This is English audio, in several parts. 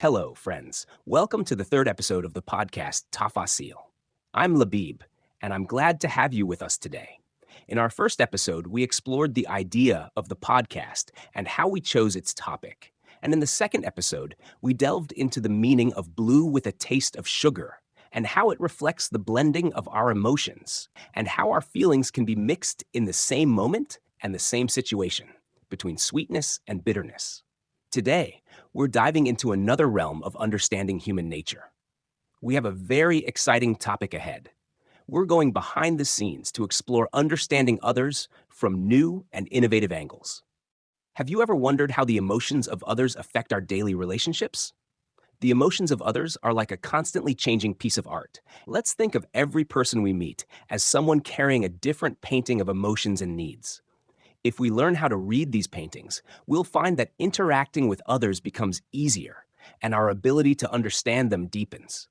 Hello, friends. Welcome to the third episode of the podcast Tafa9il. I'm Labeeb, and I'm glad to have you with us today. In our first episode, we explored the idea of the podcast and how we chose its topic. And in the second episode, we delved into the meaning of blue with a taste of sugar and how it reflects the blending of our emotions and how our feelings can be mixed in the same moment and the same situation between sweetness and bitterness. Today, we're diving into another realm of understanding human nature. We have a very exciting topic ahead. We're going behind the scenes to explore understanding others from new and innovative angles. Have you ever wondered how the emotions of others affect our daily relationships? The emotions of others are like a constantly changing piece of art. Let's think of every person we meet as someone carrying a different painting of emotions and needs. If we learn how to read these paintings, we'll find that interacting with others becomes easier and our ability to understand them deepens.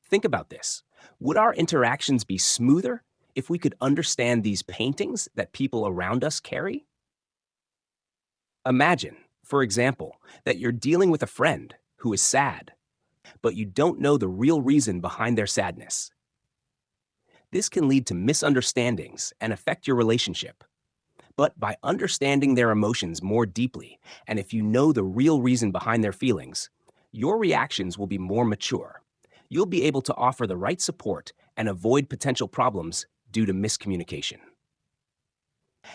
Think about this. Would our interactions be smoother if we could understand these paintings that people around us carry? Imagine, for example, that you're dealing with a friend who is sad, but you don't know the real reason behind their sadness. This can lead to misunderstandings and affect your relationship. But by understanding their emotions more deeply, and if you know the real reason behind their feelings, your reactions will be more mature. You'll be able to offer the right support and avoid potential problems due to miscommunication.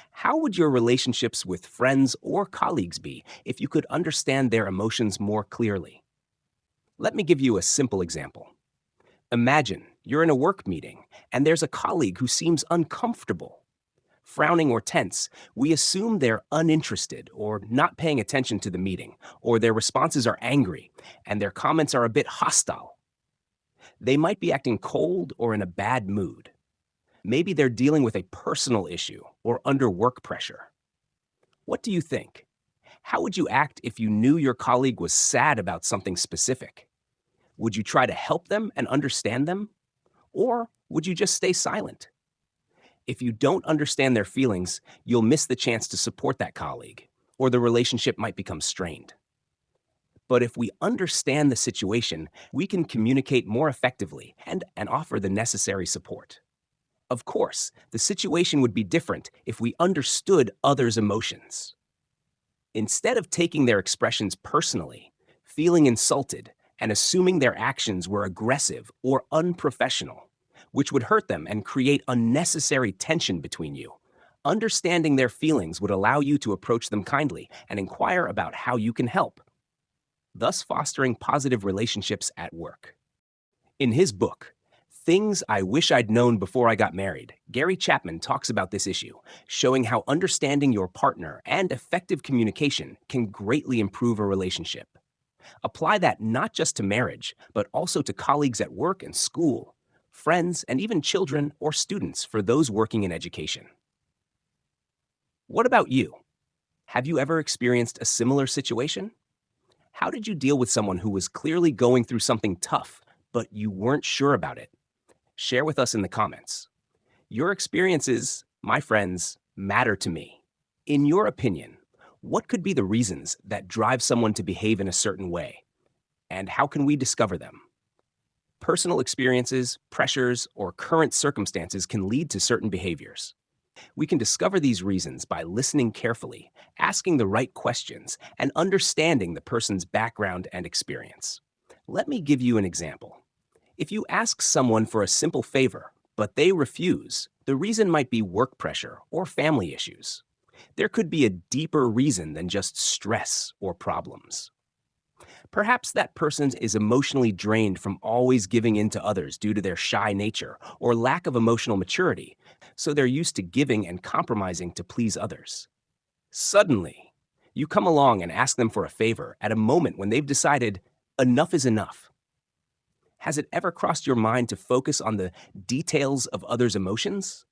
How would your relationships with friends or colleagues be if you could understand their emotions more clearly? Let me give you a simple example. Imagine you're in a work meeting and there's a colleague who seems uncomfortable. Frowning or tense, we assume they're uninterested or not paying attention to the meeting, or their responses are angry and their comments are a bit hostile. They might be acting cold or in a bad mood. Maybe they're dealing with a personal issue or under work pressure. What do you think? How would you act if you knew your colleague was sad about something specific? Would you try to help them and understand them? Or would you just stay silent? If you don't understand their feelings, you'll miss the chance to support that colleague, or the relationship might become strained. But if we understand the situation, we can communicate more effectively and offer the necessary support. Of course, the situation would be different if we understood others' emotions. Instead of taking their expressions personally, feeling insulted, and assuming their actions were aggressive or unprofessional, which would hurt them and create unnecessary tension between you, understanding their feelings would allow you to approach them kindly and inquire about how you can help, thus fostering positive relationships at work. In his book, Things I Wish I'd Known Before I Got Married, Gary Chapman talks about this issue, showing how understanding your partner and effective communication can greatly improve a relationship. Apply that not just to marriage, but also to colleagues at work and school, friends, and even children or students for those working in education. What about you? Have you ever experienced a similar situation? How did you deal with someone who was clearly going through something tough, but you weren't sure about it? Share with us in the comments. Your experiences, my friends, matter to me. In your opinion, what could be the reasons that drive someone to behave in a certain way? And how can we discover them? Personal experiences, pressures, or current circumstances can lead to certain behaviors. We can discover these reasons by listening carefully, asking the right questions, and understanding the person's background and experience. Let me give you an example. If you ask someone for a simple favor, but they refuse, the reason might be work pressure or family issues. There could be a deeper reason than just stress or problems. Perhaps that person is emotionally drained from always giving in to others due to their shy nature or lack of emotional maturity, so they're used to giving and compromising to please others. Suddenly, you come along and ask them for a favor at a moment when they've decided enough is enough. Has it ever crossed your mind to focus on the details of others' emotions?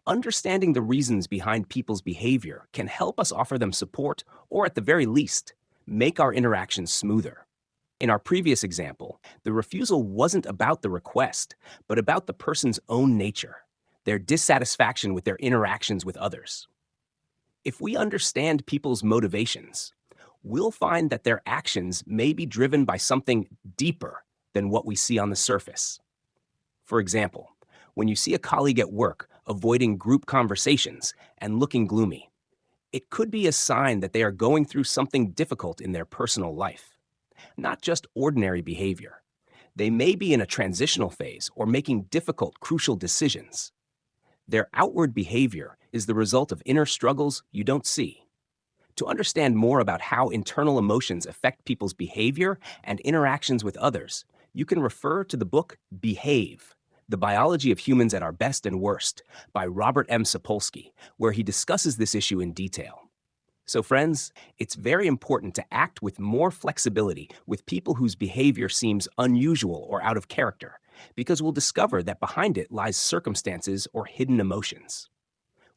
Understanding the reasons behind people's behavior can help us offer them support or, at the very least, make our interactions smoother. In our previous example, the refusal wasn't about the request, but about the person's own nature, their dissatisfaction with their interactions with others. If we understand people's motivations, we'll find that their actions may be driven by something deeper than what we see on the surface. For example, when you see a colleague at work avoiding group conversations and looking gloomy, it could be a sign that they are going through something difficult in their personal life, not just ordinary behavior. They may be in a transitional phase or making difficult, crucial decisions. Their outward behavior is the result of inner struggles you don't see. To understand more about how internal emotions affect people's behavior and interactions with others, you can refer to the book Behave, The Biology of Humans at Our Best and Worst by Robert M. Sapolsky, where he discusses this issue in detail. So friends, it's very important to act with more flexibility with people whose behavior seems unusual or out of character, because we'll discover that behind it lies circumstances or hidden emotions.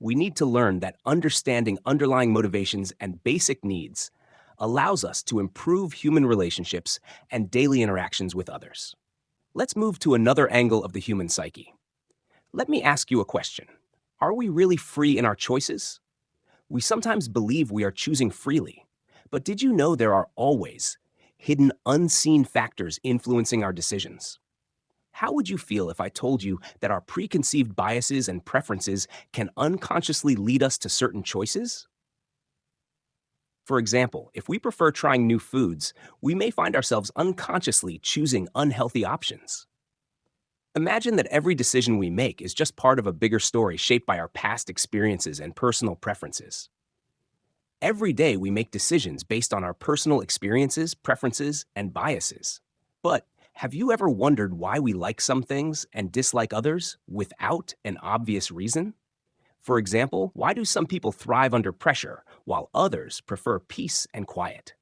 We need to learn that understanding underlying motivations and basic needs allows us to improve human relationships and daily interactions with others. Let's move to another angle of the human psyche. Let me ask you a question. Are we really free in our choices? We sometimes believe we are choosing freely, but did you know there are always hidden, unseen factors influencing our decisions? How would you feel if I told you that our preconceived biases and preferences can unconsciously lead us to certain choices? For example, if we prefer trying new foods, we may find ourselves unconsciously choosing unhealthy options. Imagine that every decision we make is just part of a bigger story shaped by our past experiences and personal preferences. Every day we make decisions based on our personal experiences, preferences, and biases. But have you ever wondered why we like some things and dislike others without an obvious reason? For example, why do some people thrive under pressure while others prefer peace and quiet?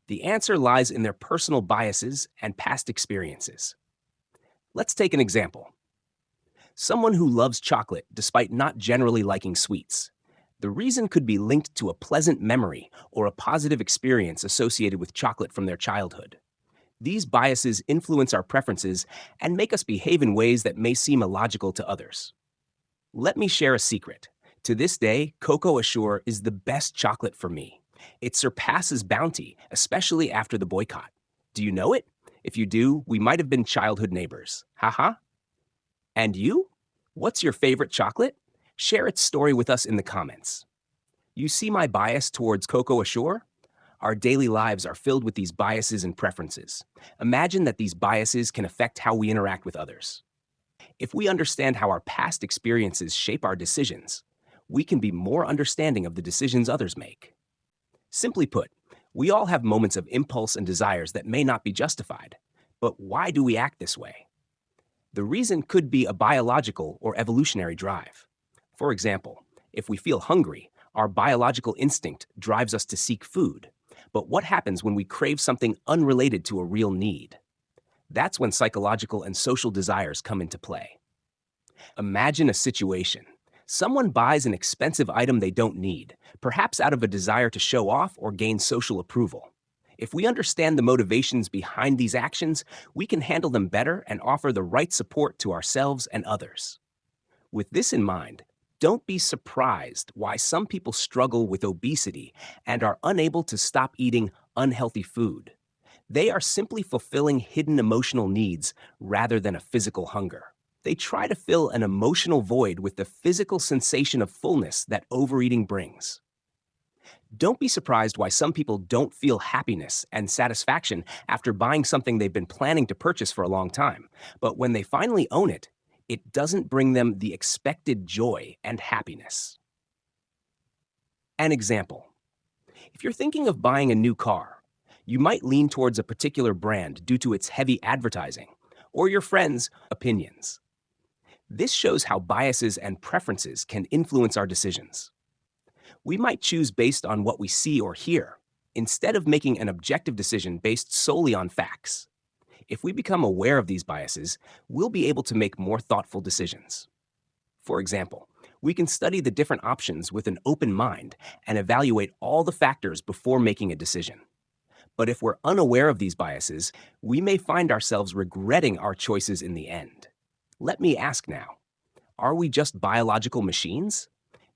The answer lies in their personal biases and past experiences. Let's take an example. Someone who loves chocolate despite not generally liking sweets. The reason could be linked to a pleasant memory or a positive experience associated with chocolate from their childhood. These biases influence our preferences and make us behave in ways that may seem illogical to others. Let me share a secret. To this day, Cocoa Assure is the best chocolate for me. It surpasses Bounty, especially after the boycott. Do you know it? If you do, we might have been childhood neighbors. Haha. And you? What's your favorite chocolate? Share its story with us in the comments. You see my bias towards Cocoa Assure? Our daily lives are filled with these biases and preferences. Imagine that these biases can affect how we interact with others. If we understand how our past experiences shape our decisions, we can be more understanding of the decisions others make. Simply put, we all have moments of impulse and desires that may not be justified. But why do we act this way? The reason could be a biological or evolutionary drive. For example, if we feel hungry, our biological instinct drives us to seek food. But what happens when we crave something unrelated to a real need? That's when psychological and social desires come into play. Imagine a situation. Someone buys an expensive item they don't need, perhaps out of a desire to show off or gain social approval. If we understand the motivations behind these actions, we can handle them better and offer the right support to ourselves and others. With this in mind, don't be surprised why some people struggle with obesity and are unable to stop eating unhealthy food. They are simply fulfilling hidden emotional needs rather than a physical hunger. They try to fill an emotional void with the physical sensation of fullness that overeating brings. Don't be surprised why some people don't feel happiness and satisfaction after buying something they've been planning to purchase for a long time. But when they finally own it, it doesn't bring them the expected joy and happiness. An example. If you're thinking of buying a new car, you might lean towards a particular brand due to its heavy advertising or your friends' opinions. This shows how biases and preferences can influence our decisions. We might choose based on what we see or hear, instead of making an objective decision based solely on facts. If we become aware of these biases, we'll be able to make more thoughtful decisions. For example, we can study the different options with an open mind and evaluate all the factors before making a decision. But if we're unaware of these biases, we may find ourselves regretting our choices in the end. Let me ask now, are we just biological machines?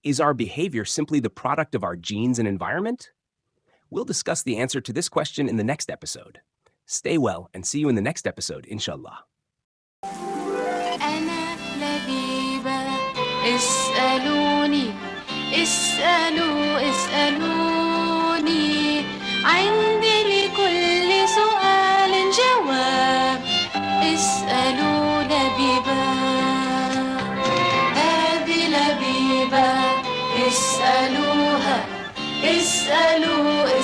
Is our behavior simply the product of our genes and environment? We'll discuss the answer to this question in the next episode. Stay well and see you in the next episode, inshallah. أنا لبيبة اسألوني اسألوني عندي لكل سؤال جواب اسألوا لبيبة هذه لبيبة اسألوها اسألوا